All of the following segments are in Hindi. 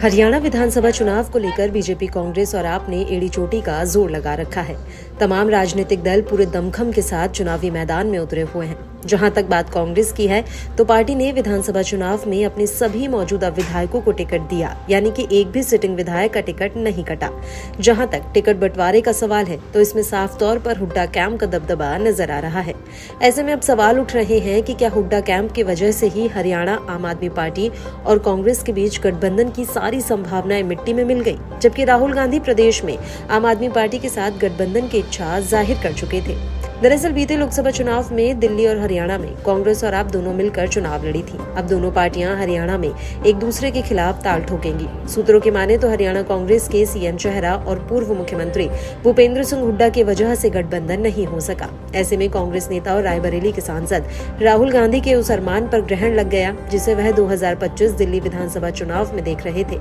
हरियाणा विधानसभा चुनाव को लेकर बीजेपी, कांग्रेस और आप ने एड़ी चोटी का जोर लगा रखा है। तमाम राजनीतिक दल पूरे दमखम के साथ चुनावी मैदान में उतरे हुए हैं। जहां तक बात कांग्रेस की है तो पार्टी ने विधानसभा चुनाव में अपने सभी मौजूदा विधायकों को टिकट दिया, यानी कि एक भी सिटिंग विधायक का टिकट नहीं कटा। जहां तक टिकट बंटवारे का सवाल है तो इसमें साफ तौर पर हुड्डा कैंप का दबदबा नजर आ रहा है। ऐसे में अब सवाल उठ रहे हैं कि क्या हुड्डा कैंप की वजह से ही हरियाणा आम आदमी पार्टी और कांग्रेस के बीच गठबंधन की सारी संभावनाएं मिट्टी में मिल गई, जबकि राहुल गांधी प्रदेश में आम आदमी पार्टी के साथ गठबंधन की इच्छा जाहिर कर चुके थे। दरअसल बीते लोकसभा चुनाव में दिल्ली और हरियाणा में कांग्रेस और आप दोनों मिलकर चुनाव लड़ी थी। अब दोनों पार्टियां हरियाणा में एक दूसरे के खिलाफ ताल ठोकेंगी। सूत्रों की माने तो हरियाणा कांग्रेस के सीएम चेहरा और पूर्व मुख्यमंत्री भूपेंद्र सिंह हुड्डा की वजह से गठबंधन नहीं हो सका। ऐसे में कांग्रेस नेता और रायबरेली के सांसद राहुल गांधी के उस अरमान पर ग्रहण लग गया जिसे वह 2025 दिल्ली विधानसभा चुनाव में देख रहे थे।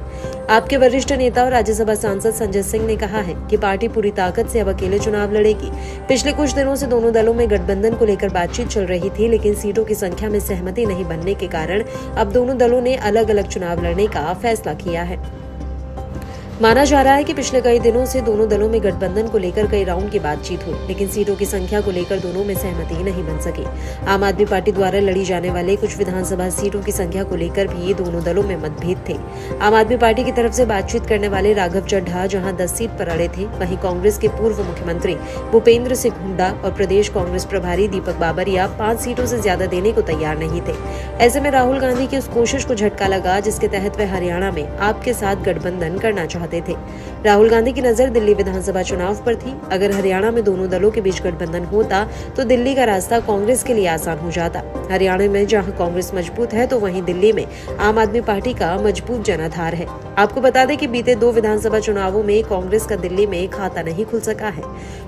आपके वरिष्ठ नेता और राज्यसभा सांसद संजय सिंह ने कहा है कि पार्टी पूरी ताकत से अब अकेले चुनाव लड़ेगी। पिछले कुछ दिनों से दोनों दलों में गठबंधन को लेकर बातचीत चल रही थी, लेकिन सीटों की संख्या में सहमति नहीं बनने के कारण अब दोनों दलों ने अलग अलग चुनाव लड़ने का फैसला किया है। माना जा रहा है कि पिछले कई दिनों से दोनों दलों में गठबंधन को लेकर कई राउंड की बातचीत हुई, लेकिन सीटों की संख्या को लेकर दोनों में सहमति नहीं बन सकी। आम आदमी पार्टी द्वारा लड़ी जाने वाले कुछ विधानसभा सीटों की संख्या को लेकर भी दोनों दलों में मतभेद थे। आम आदमी पार्टी की तरफ से बातचीत करने वाले राघव चड्ढा जहां 10 सीट पर अड़े थे, वहीं कांग्रेस के पूर्व मुख्यमंत्री भूपेंद्र सिंह हुड्डा और प्रदेश कांग्रेस प्रभारी दीपक बाबरिया 5 सीटों से ज्यादा देने को तैयार नहीं थे। ऐसे में राहुल गांधी की उस कोशिश को झटका लगा जिसके तहत वह हरियाणा में आपके साथ गठबंधन करना चाहते थे। राहुल गांधी की नजर दिल्ली विधानसभा चुनाव पर थी। अगर हरियाणा में दोनों दलों के बीच गठबंधन होता तो दिल्ली का रास्ता कांग्रेस के लिए आसान हो जाता। हरियाणा में जहां कांग्रेस मजबूत है तो वहीं दिल्ली में आम आदमी पार्टी का मजबूत जनाधार है। आपको बता दें कि बीते 2 विधानसभा चुनावों में कांग्रेस का दिल्ली में खाता नहीं खुल सका है।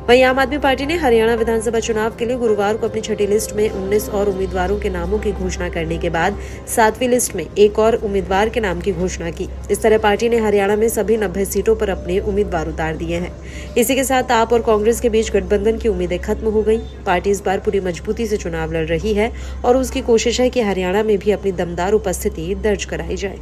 वहीं आम आदमी पार्टी ने हरियाणा विधानसभा चुनाव के लिए गुरुवार को अपनी छठी लिस्ट में 19 और उम्मीदवारों के नामों की घोषणा करने के बाद 7वीं लिस्ट में एक और उम्मीदवार के नाम की घोषणा की। इस तरह पार्टी ने हरियाणा में सभी 90 सीटों पर अपने उम्मीदवार उतार दिए हैं। इसी के साथ आप और कांग्रेस के बीच गठबंधन की उम्मीदें खत्म हो गई। पार्टी इस बार पूरी मजबूती से चुनाव लड़ रही है और उसकी कोशिश है कि हरियाणा में भी अपनी दमदार उपस्थिति दर्ज कराई जाए।